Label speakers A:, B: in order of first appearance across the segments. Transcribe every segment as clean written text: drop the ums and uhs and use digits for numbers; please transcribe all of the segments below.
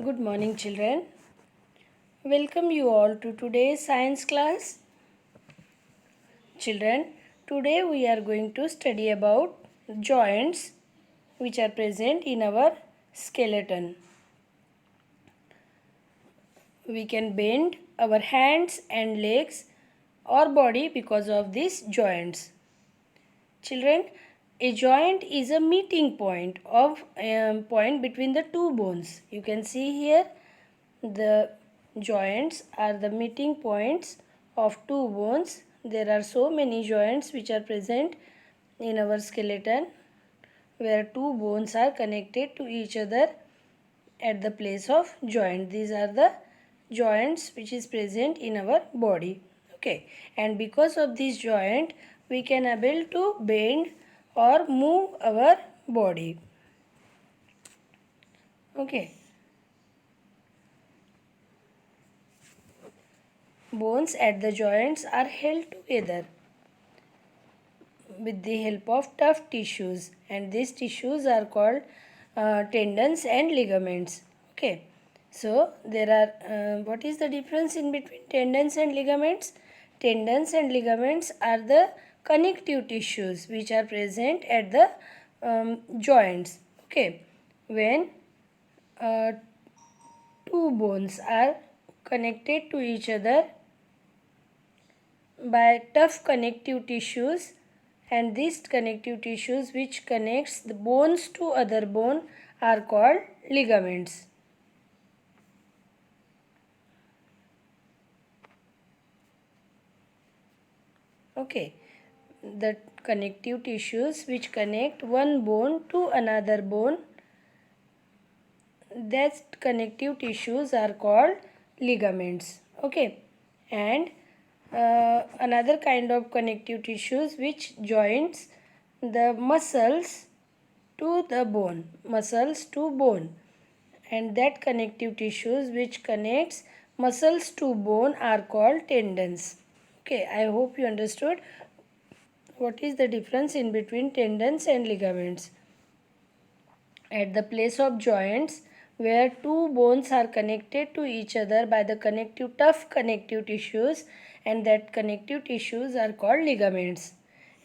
A: Good morning, children. Welcome you all to today's science class. Children, today we are going to study about joints which are present in our skeleton. We can bend our hands and legs or body because of these joints. Children, a joint is a meeting point between the two bones. You can see here the joints are the meeting points of two bones. There are so many joints which are present in our skeleton where two bones are connected to each other at the place of joint. These are the joints which is present in our body. Okay, and because of this joint we can able to bend or move our body. Okay. Bones at the joints are held together with the help of tough tissues, and these tissues are called tendons and ligaments. Okay, so there are what is the difference in between tendons and ligaments? Tendons and ligaments are the connective tissues which are present at the joints. Okay, when two bones are connected to each other by tough connective tissues, and these connective tissues which connects the bones to other bone are called ligaments. Okay, the connective tissues which connect one bone to another bone, that connective tissues are called ligaments. Okay, and another kind of connective tissues which joins the muscles to the bone, and that connective tissues which connects muscles to bone are called tendons. Okay, I hope you understood what is the difference in between tendons and ligaments. At the place of joints where two bones are connected to each other by the tough connective tissues, and that connective tissues are called ligaments.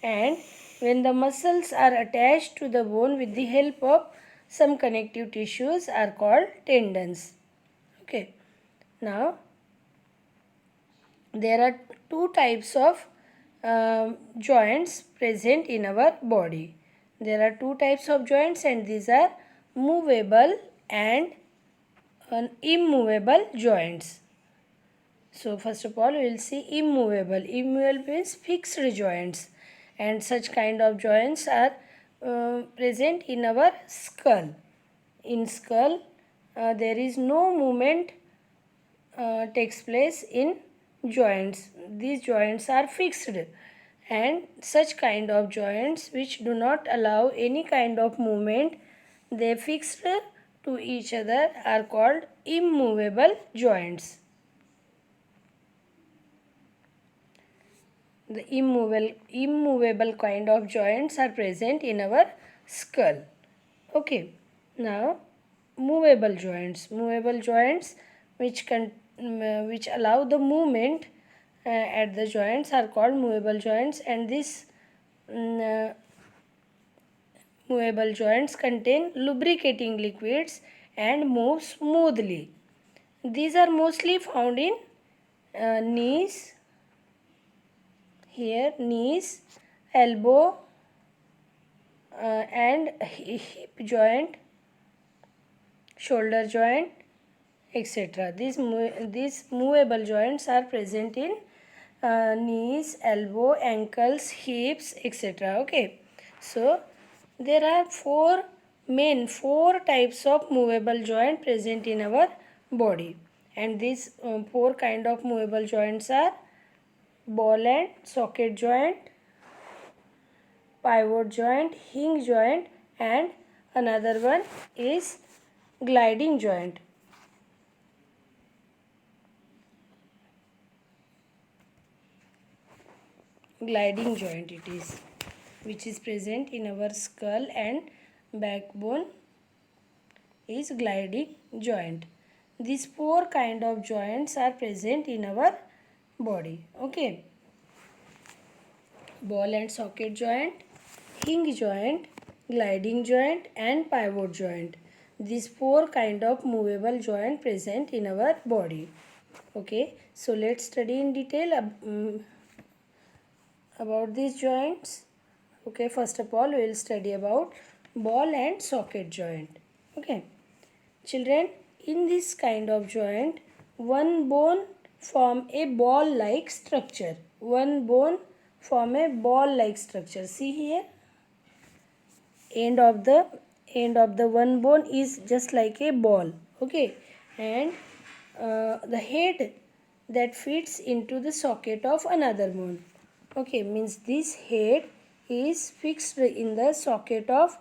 A: And when the muscles are attached to the bone with the help of some connective tissues are called tendons. Okay, now there are two types of joints present in our body. There are two types of joints, and these are movable and immovable joints. So first of all we will see immovable. Immovable means fixed joints, and such kind of joints are present in our skull. In skull there is no movement takes place in joints. These joints are fixed, and such kind of joints which do not allow any kind of movement, they fixed to each other, are called immovable joints. The immovable kind of joints are present in our skull. Okay, now movable joints which allow the movement at the joints are called movable joints, and these movable joints contain lubricating liquids and move smoothly. These are mostly found in knees, elbow and hip joint, shoulder joint, etc. These movable joints are present in knees, elbow, ankles, hips, etc. Okay, so there are four types of movable joint present in our body, and these four kind of movable joints are ball and socket joint, pivot joint, hinge joint, and another one is gliding joint. Gliding joint it is, which is present in our skull and backbone, is gliding joint. These four kind of joints are present in our body. Okay. Ball and socket joint, hinge joint, gliding joint and pivot joint. These four kind of movable joint present in our body. Okay. So let's study in detail about these joints. Okay. First of all, we will study about ball and socket joint. Okay. Children, in this kind of joint, one bone form a ball-like structure. One bone form a ball-like structure. See here, end of the one bone is just like a ball. Okay, and the head that fits into the socket of another bone. Okay, means this head is fixed in the socket of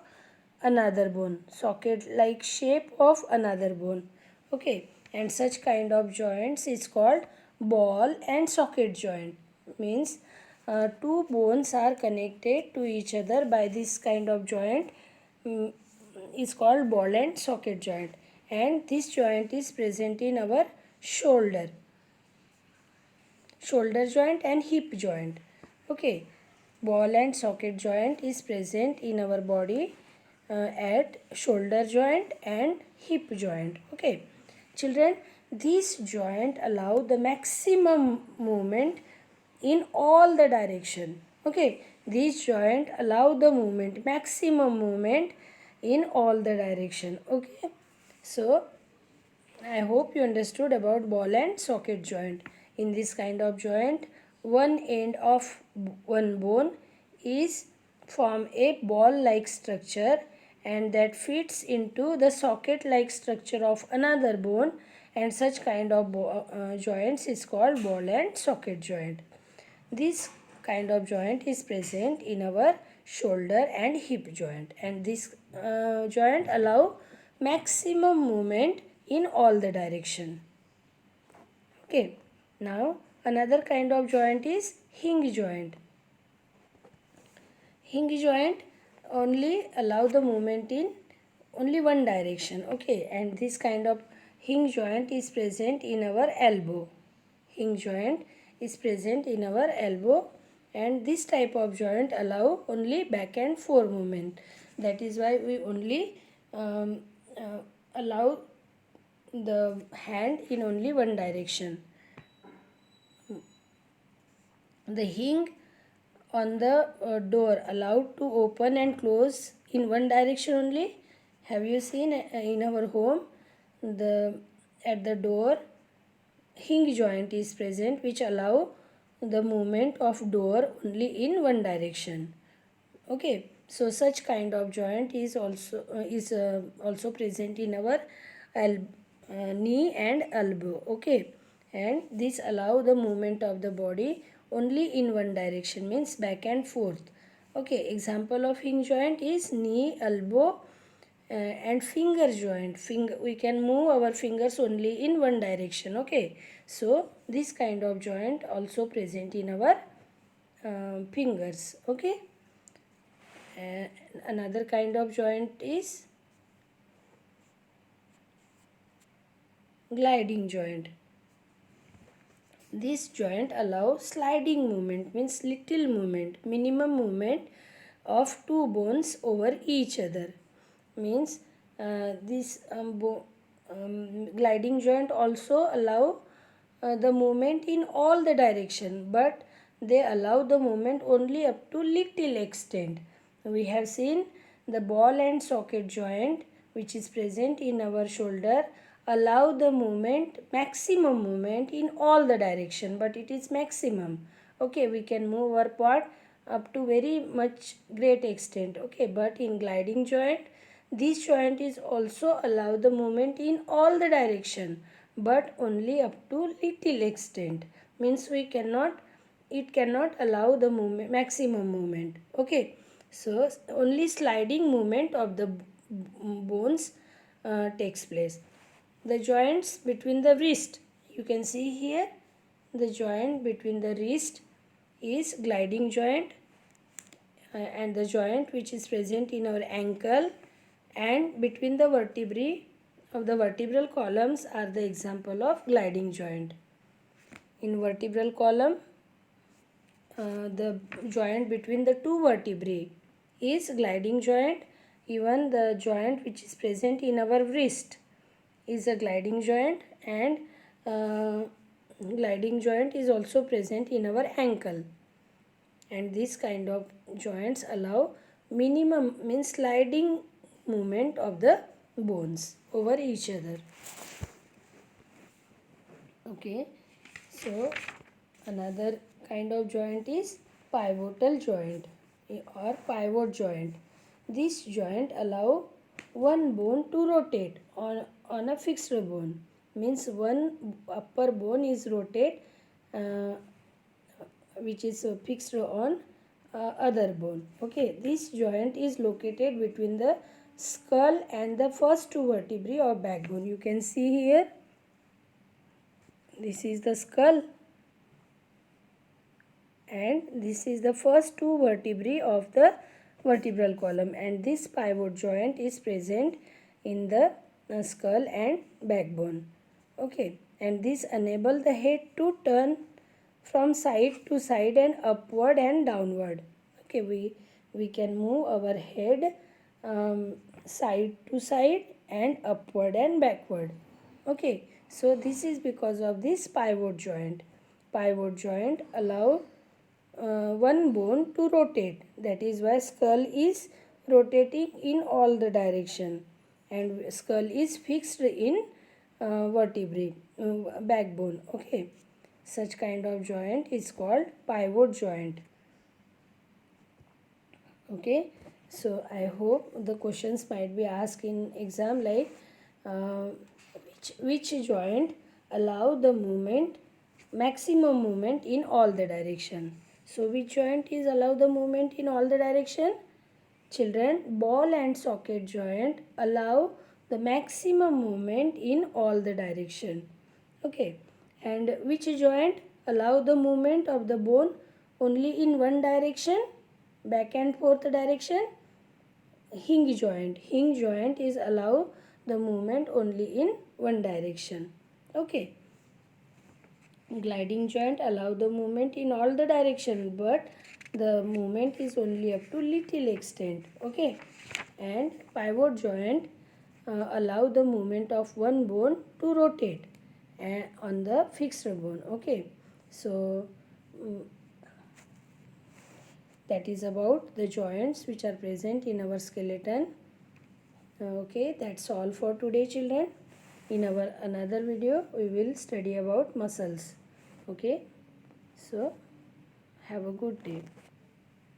A: another bone, socket like shape of another bone. Okay, and such kind of joints is called ball and socket joint. Means two bones are connected to each other by this kind of joint, mm, is called ball and socket joint, and this joint is present in our shoulder joint and hip joint. Okay, ball and socket joint is present in our body at shoulder joint and hip joint. Okay, children, this joint allow the maximum movement in all the direction. Okay, this joint allow the movement, maximum movement in all the direction. Okay, so I hope you understood about ball and socket joint. In this kind of joint, one end of one bone is form a ball-like structure and that fits into the socket-like structure of another bone, and such kind of joints is called ball and socket joint. This kind of joint is present in our shoulder and hip joint, and this joint allow maximum movement in all the direction. Okay, now another kind of joint is hinge joint. Hinge joint only allow the movement in only one direction. Okay, and this kind of hinge joint is present in our elbow. Hinge joint is present in our elbow, and this type of joint allow only back and forth movement. That is why we only allow the hand in only one direction. The hinge on the door allowed to open and close in one direction only. Have you seen in our home, the at the door hinge joint is present which allow the movement of door only in one direction. Okay, so such kind of joint is also present in our knee and elbow. Okay, and this allow the movement of the body only in one direction, means back and forth. Okay, example of hinge joint is knee, elbow, and finger joint. We can move our fingers only in one direction. Okay, so this kind of joint also present in our fingers. Okay, another kind of joint is gliding joint. This joint allows sliding movement, means little movement, minimum movement of two bones over each other. Means this gliding joint also allow the movement in all the direction, but they allow the movement only up to little extent. We have seen the ball and socket joint which is present in our shoulder allow the movement, maximum movement in all the direction, but it is maximum. Okay, we can move our part up to very much great extent. Okay, but in gliding joint, this joint is also allow the movement in all the direction, but only up to little extent. Means it cannot allow the movement, maximum movement. Okay, so only sliding movement of the bones takes place. The joints between the wrist, you can see here, the joint between the wrist is gliding joint, and the joint which is present in our ankle and between the vertebrae of the vertebral columns are the example of gliding joint. In vertebral column, the joint between the two vertebrae is gliding joint. Even the joint which is present in our wrist is a gliding joint, and gliding joint is also present in our ankle. And this kind of joints allow minimum means sliding movement of the bones over each other. Okay, so another kind of joint is pivotal joint or pivot joint. This joint allow one bone to rotate on a fixed bone, means one upper bone is rotate which is fixed on other bone. Okay, this joint is located between the skull and the first two vertebrae or backbone. You can see here, this is the skull and this is the first two vertebrae of the vertebral column, and this pivot joint is present in the skull and backbone. Okay, and this enable the head to turn from side to side and upward and downward. Okay, we can move our head side to side and upward and backward. Okay, so this is because of this pivot joint. Pivot joint allow one bone to rotate. That is why skull is rotating in all the direction, and skull is fixed in vertebrae, backbone. Okay, such kind of joint is called pivot joint. Okay, so I hope the questions might be asked in exam like uh, which joint allow the movement, maximum movement in all the direction. So which joint is allow the movement in all the direction? Children, ball and socket joint allow the maximum movement in all the direction. Okay, and which joint allow the movement of the bone only in one direction, back and forth direction? Hinge joint. Hinge joint is allow the movement only in one direction. Okay, gliding joint allow the movement in all the direction, but the movement is only up to little extent. Okay, and pivot joint allow the movement of one bone to rotate on the fixed bone. Okay, so that is about the joints which are present in our skeleton. Okay, that's all for today, children. In our another video we will study about muscles. Okay, so have a good day.